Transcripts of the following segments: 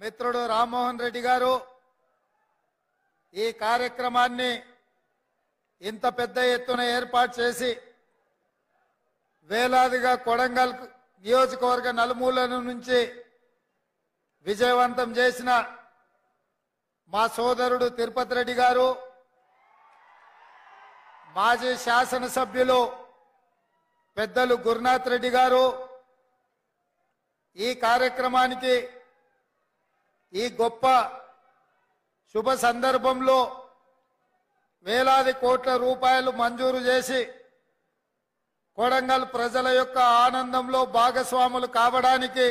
మిత్రుడు రామ్మోహన్ రెడ్డి గారు ఈ కార్యక్రమాన్ని ఇంత పెద్ద ఎత్తున ఏర్పాటు చేసి వేలాదిగా కొడంగల్ నియోజకవర్గ నలుమూలల నుంచి విజయవంతం చేసిన మా సోదరుడు తిరుపతి రెడ్డి గారు, మాజీ శాసనసభ్యులు పెద్దలు గురునాథ్ రెడ్డి గారు ఈ కార్యక్రమానికి ఈ గొప్ప శుభ సందర్భంలో వేలాది కోట్ల రూపాయలు మంజూరు చేసి కొడంగల్ ప్రజల యొక్క ఆనందంలో భాగస్వాములు కావడానికి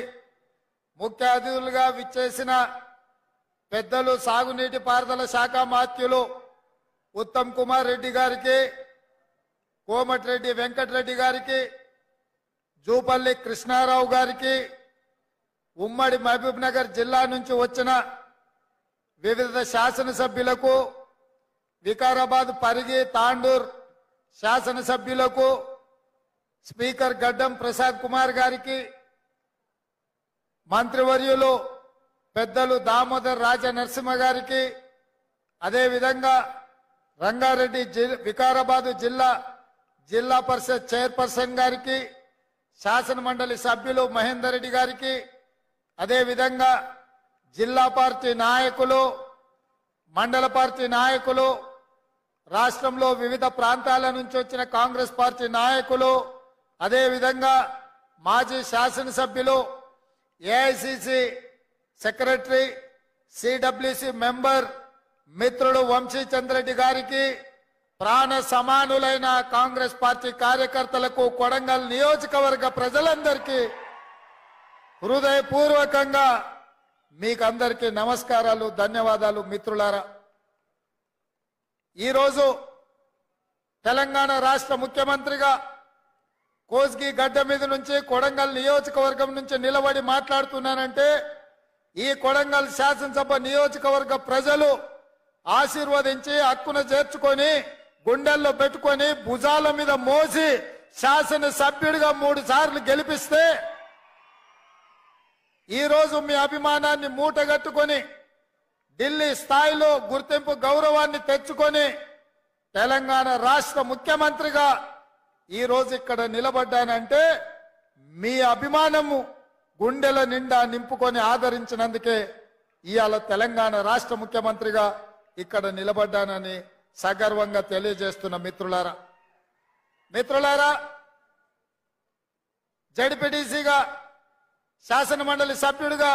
ముఖ్య అతిథులుగా విచ్చేసిన పెద్దలు సాగునీటి పారుదల శాఖ మాత్యులు ఉత్తమ్ కుమార్ రెడ్డి గారికి, కోమటిరెడ్డి వెంకటరెడ్డి గారికి, జూపల్లి కృష్ణారావు గారికి, ఉమ్మడి మహబూబ్ నగర్ జిల్లా నుంచి వచ్చిన వివిధ శాసనసభ్యులకు, వికారాబాద్ పరిగి తాండూర్ శాసనసభ్యులకు, స్పీకర్ గడ్డం ప్రసాద్ కుమార్ గారికి, మంత్రివర్యులు పెద్దలు దామోదర్ రాజ నరసింహ గారికి, అదేవిధంగా రంగారెడ్డి వికారాబాద్ జిల్లా పరిషత్ చైర్పర్సన్ గారికి, శాసన మండలి సభ్యులు మహేందర్ రెడ్డి గారికి, అదేవిధంగా జిల్లా పార్టీ నాయకులు, మండల పార్టీ నాయకులు, రాష్ట్రంలో వివిధ ప్రాంతాల నుంచి వచ్చిన కాంగ్రెస్ పార్టీ నాయకులు, అదేవిధంగా మాజీ శాసనసభ్యులు, ఏఐసిసి సెక్రటరీ, సిడబ్ల్యూసి మెంబర్ మిత్రుడు వంశీ చంద్రెడ్డి గారికి, ప్రాణ సమానులైన కాంగ్రెస్ పార్టీ కార్యకర్తలకు, కొడంగల్ నియోజకవర్గ ప్రజలందరికీ హృదయపూర్వకంగా మీకందరికీ నమస్కారాలు, ధన్యవాదాలు. మిత్రులారా, ఈరోజు తెలంగాణ రాష్ట్ర ముఖ్యమంత్రిగా కోస్గి గడ్డ మీద నుంచి కొడంగల్ నియోజకవర్గం నుంచి నిలబడి మాట్లాడుతున్నానంటే ఈ కొడంగల్ శాసనసభ నియోజకవర్గ ప్రజలు ఆశీర్వదించి హక్కున చేర్చుకొని గుండెల్లో పెట్టుకొని భుజాల మీద మోసి శాసనసభ్యుడిగా 3 సార్లు గెలిపిస్తే ఈరోజు మీ అభిమానాన్ని మూటగట్టుకొని ఢిల్లీ స్థాయిలో గుర్తింపు గౌరవాన్ని తెచ్చుకొని తెలంగాణ రాష్ట్ర ముఖ్యమంత్రిగా ఈరోజు ఇక్కడ నిలబడ్డానంటే మీ అభిమానము గుండెల నిండా నింపుకొని ఆదరించినందుకే ఇవాళ తెలంగాణ రాష్ట్ర ముఖ్యమంత్రిగా ఇక్కడ నిలబడ్డానని సగర్వంగా తెలియజేస్తున్న మిత్రులారా, జడ్పీటీసీగా, శాసన మండలి సభ్యుడిగా,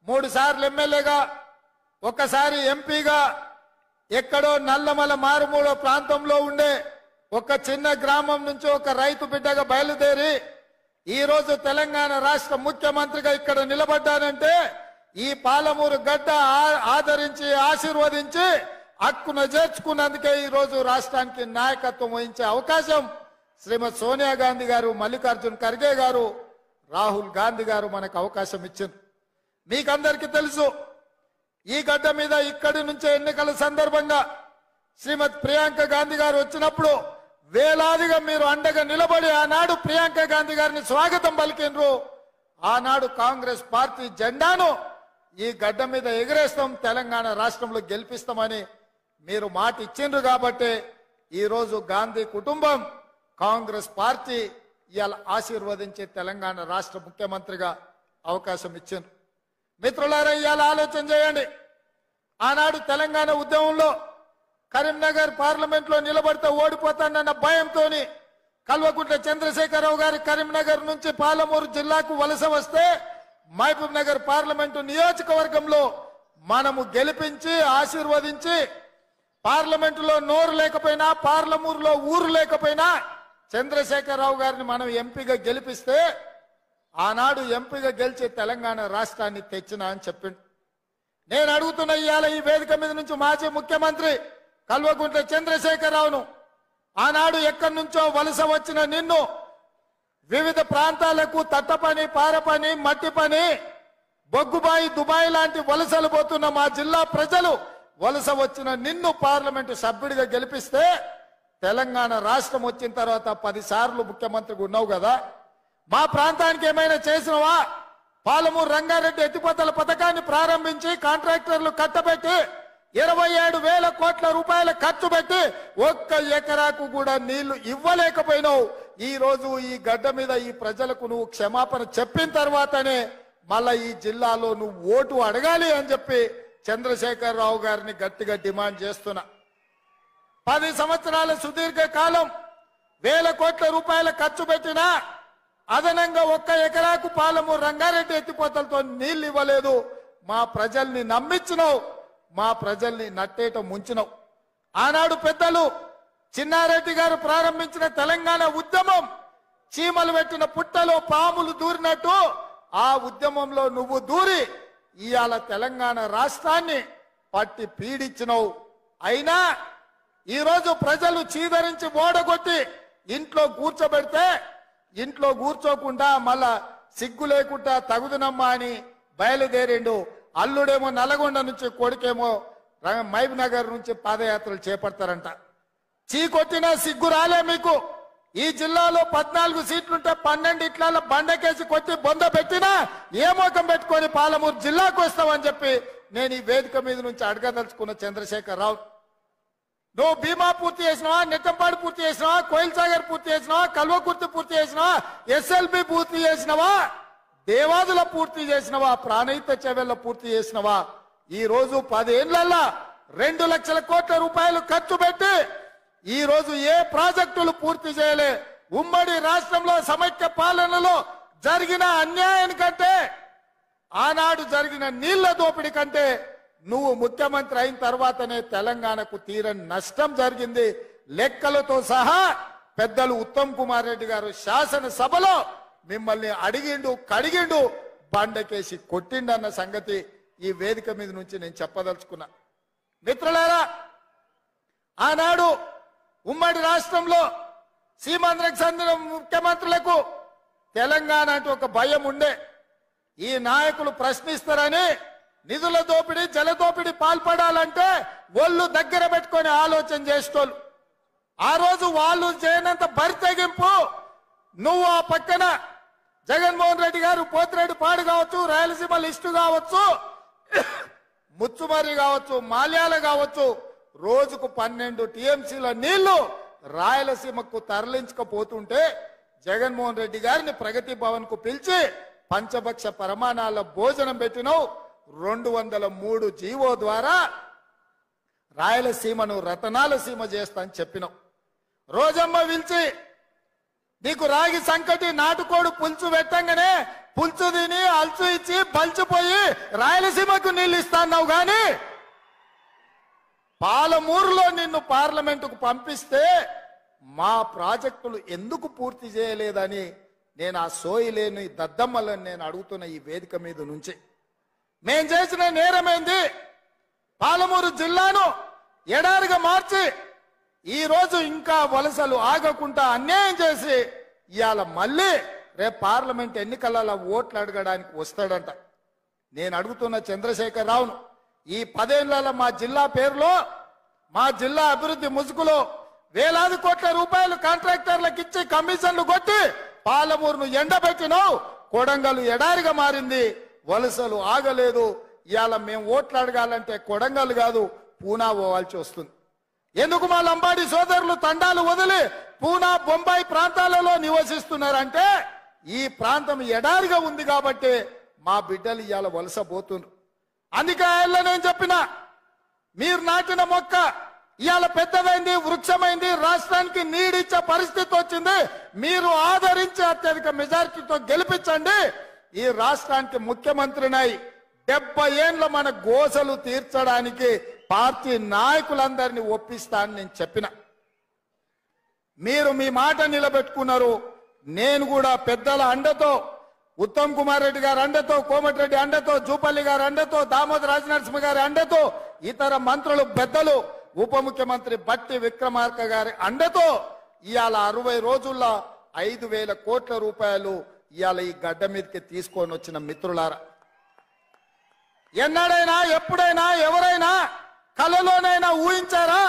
3 సార్లు ఎమ్మెల్యేగా, ఒకసారి ఎంపీగా, ఎక్కడో నల్లమల మారుమూల ప్రాంతంలో ఉండే ఒక చిన్న గ్రామం నుంచి ఒక రైతు బిడ్డగా బయలుదేరి ఈరోజు తెలంగాణ రాష్ట్ర ముఖ్యమంత్రిగా ఇక్కడ నిలబడ్డానంటే ఈ పాలమూరు గడ్డ ఆదరించి ఆశీర్వదించి హక్కున చేర్చుకున్నందుకే ఈరోజు రాష్ట్రానికి నాయకత్వం వహించే అవకాశం శ్రీమతి సోనియా గాంధీ గారు, మల్లికార్జున్ ఖర్గే గారు, రాహుల్ గాంధీ గారు మనకు అవకాశం ఇచ్చింది. మీకందరికీ తెలుసు, ఈ గడ్డ మీద ఇక్కడి నుంచే ఎన్నికల సందర్భంగా శ్రీమతి ప్రియాంక గాంధీ గారు వచ్చినప్పుడు వేలాదిగా మీరు అండగా నిలబడి ఆనాడు ప్రియాంక గాంధీ గారిని స్వాగతం పలికినరు. ఆనాడు కాంగ్రెస్ పార్టీ జెండాను ఈ గడ్డ మీద ఎగిరేస్తాం, తెలంగాణ రాష్ట్రంలో గెలిపిస్తామని మీరు మాట ఇచ్చిండ్రు. కాబట్టి ఈరోజు గాంధీ కుటుంబం, కాంగ్రెస్ పార్టీ ఇవాళ ఆశీర్వదించి తెలంగాణ రాష్ట్ర ముఖ్యమంత్రిగా అవకాశం ఇచ్చిండ్రు. మిత్రులారా, ఇవాళ ఆలోచన చేయండి. ఆనాడు తెలంగాణ ఉద్యమంలో కరీంనగర్ పార్లమెంట్ లో నిలబడితే ఓడిపోతానన్న భయంతో కల్వకుంట్ల చంద్రశేఖరరావు గారి కరీంనగర్ నుంచి పాలమూరు జిల్లాకు వలస వస్తే మహబూబ్ నగర్ పార్లమెంటు నియోజకవర్గంలో మనము గెలిపించి ఆశీర్వదించి పార్లమెంటులో నోరు లేకపోయినా, పార్లమూరులో ఊరు లేకపోయినా చంద్రశేఖరరావు గారిని మనం ఎంపీగా గెలిపిస్తే ఆనాడు ఎంపీగా గెలిచి తెలంగాణ రాష్ట్రాన్ని తెచ్చినా అని చెప్పిండు. నేను అడుగుతున్న ఇవాళ ఈ వేదిక మీద నుంచి మాజీ ముఖ్యమంత్రి కల్వకుంట్ల చంద్రశేఖరరావును, ఆనాడు ఎక్కడి నుంచో వలస వచ్చిన నిన్ను, వివిధ ప్రాంతాలకు తట్టపని, పారపని, మట్టి పని, బొగ్గుబాయి, దుబాయ్ లాంటి వలసలు పోతున్న మా జిల్లా ప్రజలు వలస వచ్చిన నిన్ను పార్లమెంటు సభ్యుడిగా గెలిపిస్తే తెలంగాణ రాష్ట్రం వచ్చిన తర్వాత 10 సార్లు ముఖ్యమంత్రిగా ఉన్నావు కదా, మా ప్రాంతానికి ఏమైనా చేసినవా? పాలమూరు రంగారెడ్డి ఎత్తిపోతల పథకాన్ని ప్రారంభించి కాంట్రాక్టర్లు కట్టబెట్టి 27,000 కోట్ల రూపాయల ఖర్చు పెట్టి ఒక్క ఎకరాకు కూడా నీళ్లు ఇవ్వలేకపోయినావు. ఈ రోజు ఈ గడ్డ మీద ఈ ప్రజలకు నువ్వు క్షమాపణ చెప్పిన తర్వాతనే మళ్ళా ఈ జిల్లాలో నువ్వు ఓటు అడగాలి అని చెప్పి చంద్రశేఖరరావు గారిని గట్టిగా డిమాండ్ చేస్తున్నా. 10 సంవత్సరాల సుదీర్ఘ కాలం 1,000 కోట్ల రూపాయల ఖర్చు పెట్టినా అదనంగా ఒక్క ఎకరాకు పాలమూరు రంగారెడ్డి ఎత్తిపోతలతో నీళ్లు ఇవ్వలేదు. మా ప్రజల్ని నమ్మించినావు, మా ప్రజల్ని నట్టేట ముంచినావు. ఆనాడు పెద్దలు చిన్నారెడ్డి గారు ప్రారంభించిన తెలంగాణ ఉద్యమం చీమలు పెట్టిన పుట్టలో పాములు దూరినట్టు ఆ ఉద్యమంలో నువ్వు దూరి ఇవాళ తెలంగాణ రాష్ట్రాన్ని పట్టి పీడించినావు. అయినా ఈరోజు ప్రజలు చీదరించి ఓడగొట్టి ఇంట్లో కూర్చోబెడితే ఇంట్లో కూర్చోకుండా మళ్ళా సిగ్గు లేకుండా తగుదునమ్మా అని బయలుదేరిండు. అల్లుడేమో నల్గొండ నుంచి, కొడుకేమో మహబూబ్ నగర్ నుంచి పాదయాత్రలు చేపడతారంట. చీకొట్టినా సిగ్గు రాలే మీకు. ఈ జిల్లాలో 14 సీట్లుంటే 12 ఇట్ల బండకేసి కొట్టి బొంద పెట్టినా ఏ మోకం పెట్టుకొని పాలమూరు జిల్లాకు వస్తావని చెప్పి నేను ఈ వేదిక మీద నుంచి అడగదలుచుకున్న చంద్రశేఖరరావు. నువ్వు భీమా పూర్తి చేసినావా, నెట్టంపాడు పూర్తి చేసినావా, కోయిల్ సాగర్ పూర్తి చేసినావా, కల్వకుర్తి పూర్తి చేసినావా, SLB పూర్తి చేసినావా, దేవాదుల పూర్తి చేసినవా, ప్రాణహిత చెవెళ్ళ పూర్తి చేసినవా? ఈ రోజు 10 ఏళ్లలో 2 లక్షల కోట్ల రూపాయలు ఖర్చు పెట్టి ఈ రోజు ఏ ప్రాజెక్టులు పూర్తి చేయలే. ఉమ్మడి రాష్ట్రంలో సమైక్య పాలనలో జరిగిన అన్యాయానికంటే, ఆనాడు జరిగిన నీళ్ల దోపిడీ కంటే నువ్వు ముఖ్యమంత్రి అయిన తర్వాతనే తెలంగాణకు తీరని నష్టం జరిగింది. లెక్కలతో సహా పెద్దలు ఉత్తమ్ కుమార్ రెడ్డి గారు శాసనసభలో మిమ్మల్ని అడిగిండు, కడిగిండు, బండకేసి కొట్టిండన్న సంగతి ఈ వేదిక మీద నుంచి నేను చెప్పదలుచుకున్నా. మిత్రులారా, ఆనాడు ఉమ్మడి రాష్ట్రంలో సీమాంధ్రకు చెందిన ముఖ్యమంత్రులకు తెలంగాణ అంటే ఒక భయం ఉండే. ఈ నాయకులు ప్రశ్నిస్తారని నిధుల దోపిడీ, జల దోపిడీ పాల్పడాలంటే ఒళ్ళు దగ్గర పెట్టుకొని ఆలోచన చేసేటోళ్ళు. ఆ రోజు వాళ్ళు చేయనంత బరి తెగింపు నువ్వు ఆ పక్కన జగన్మోహన్ రెడ్డి గారు పోతిరెడ్డి పాడు కావచ్చు, రాయలసీమ లిస్టు కావచ్చు, ముచ్చుమరి కావచ్చు, మాల్యాల కావచ్చు, రోజుకు 12 TMCల నీళ్లు రాయలసీమకు తరలించకపోతుంటే జగన్మోహన్ రెడ్డి గారిని ప్రగతి భవన్ కు పిలిచి పంచభక్ష పరమాణాల భోజనం పెట్టినావు. 203 జీవో ద్వారా రాయలసీమను రతనాల సీమ చేస్తా అని చెప్పినావు. రోజమ్మ పిలిచి నీకు రాగి సంకటి నాటుకోడు పులుసు పెట్టంగానే పులుసు తిని అల్చు ఇచ్చి బలిచిపోయి రాయలసీమకు నీళ్లు ఇస్తాన్నావు. గాని పాలమూరులో నిన్ను పార్లమెంటుకు పంపిస్తే మా ప్రాజెక్టులు ఎందుకు పూర్తి చేయలేదని నేను ఆ సోయి లేని దద్దమ్మలను నేను అడుగుతున్న ఈ వేదిక మీద నుంచి. మేం చేసిన నేరమేంది? పాలమూరు జిల్లాను ఎడారిగా మార్చి ఈ రోజు ఇంకా వలసలు ఆగకుండా అన్యాయం చేసి ఇవాళ మళ్ళీ రేపు పార్లమెంట్ ఎన్నికలలో ఓట్లు అడగడానికి వస్తాడంట. నేను అడుగుతున్న చంద్రశేఖరరావును, ఈ 10 ఏళ్లలో మా జిల్లా పేరులో, మా జిల్లా అభివృద్ధి ముసుగులో వేలాది కోట్ల రూపాయలు కాంట్రాక్టర్లకు ఇచ్చి కమిషన్లు కొట్టి పాలమూరును ఎండబెట్టినావు. కొడంగల్ ఎడారిగా మారింది, వలసలు ఆగలేదు. ఇవాళ మేము ఓట్లు అడగాలంటే కొడంగల్ కాదు పూనా పోవాల్సి వస్తుంది. ఎందుకు మా లంబాడి సోదరులు తండాలు వదిలి పూనా, బొంబాయి ప్రాంతాలలో నివసిస్తున్నారంటే ఈ ప్రాంతం ఎడారిగా ఉంది కాబట్టి మా బిడ్డలు ఇవాళ వలస పోతున్నారు. అందుకే ఆయన నేను చెప్పిన, మీరు నాటిన మొక్క ఇవాళ పెద్దదైంది, వృక్షమైంది, రాష్ట్రానికి నీడిచ్చే పరిస్థితి వచ్చింది. మీరు ఆదరించి అత్యధిక మెజారిటీతో గెలిపించండి. ఈ రాష్ట్రానికి ముఖ్యమంత్రినై 70 ఏళ్ల మన గోసలు తీర్చడానికి పార్టీ నాయకులందరినీ ఒప్పిస్తానని నేను చెప్పిన. మీరు మీ మాట నిలబెట్టుకున్నారు. నేను కూడా పెద్దల అండతో, ఉత్తమ్ కుమార్ రెడ్డి గారి అండతో, కోమటిరెడ్డి అండతో, జూపల్లి గారి అండతో, దామోదర రాజనరసింహ గారి అండతో, ఇతర మంత్రులు పెద్దలు, ఉప ముఖ్యమంత్రి బట్టి విక్రమార్క గారి అండతో ఇవాళ 60 రోజుల్లో 5,000 కోట్ల రూపాయలు ఇవాళ ఈ గడ్డ మీదకి తీసుకొని వచ్చిన మిత్రులారా, ఎన్నడైనా ఎప్పుడైనా ఎవరైనా కలలోనైనా ఊహించారా?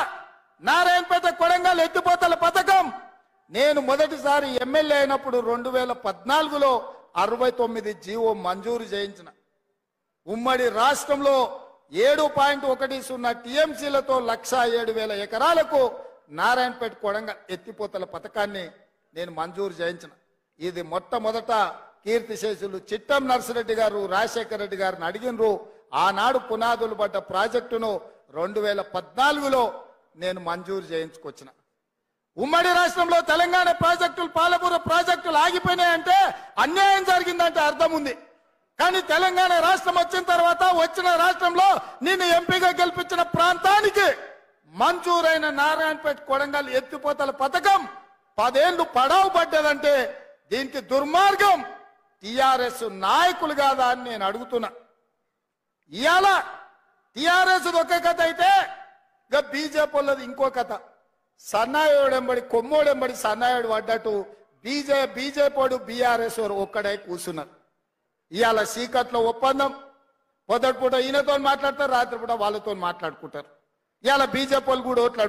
నారాయణపేట కొడంగల్ ఎత్తిపోతల పథకం నేను మొదటిసారి ఎమ్మెల్యే అయినప్పుడు 2014లో 69 జీవో మంజూరు చేయించిన. ఉమ్మడి రాష్ట్రంలో 7.10 టీఎంసీలతో 1,07,000 ఎకరాలకు నారాయణపేట కొడంగల్ ఎత్తిపోతల పథకాన్ని నేను మంజూరు చేయించిన. ఇది మొట్టమొదట కీర్తిశేషులు చిట్టం నర్సిరెడ్డి గారు రాజశేఖర రెడ్డి గారిని అడిగినరు. ఆనాడు పునాదులు పడ్డ ప్రాజెక్టును 2014లో నేను మంజూరు చేయించుకొచ్చిన. ఉమ్మడి రాష్ట్రంలో తెలంగాణ ప్రాజెక్టులు పాలమూరు ప్రాజెక్టులు ఆగిపోయినాయంటే అన్యాయం జరిగిందంటే అర్థం ఉంది. కానీ తెలంగాణ రాష్ట్రం వచ్చిన తర్వాత వచ్చిన రాష్ట్రంలో నేను ఎంపీగా గెలిపించిన ప్రాంతానికి మంజూరైన నారాయణపేట కొడంగల్ ఎత్తిపోతల పథకం 10 ఏళ్లు పడావు పడ్డదంటే దీనికి దుర్మార్గం టిఆర్ఎస్ నాయకులు కాదా అని నేను అడుగుతున్నా. ఇవాళ టిఆర్ఎస్ ఒక కథ అయితే ఇక బీజేపీ వాళ్ళది ఇంకో కథ. సన్నాయోడెంబడి కొమ్మోడెంబడి సన్నాయోడు పడ్డట్టు బీజేపీ బీఆర్ఎస్ ఒక్కడై కూర్చున్నారు. ఇవాళ సీకట్లో ఒప్పందం, పొద్దుట పూట ఈయనతో మాట్లాడతారు, రాత్రి పూట వాళ్ళతో మాట్లాడుకుంటారు. ఇవాళ బీజేపీ వాళ్ళు కూడా ఓట్లు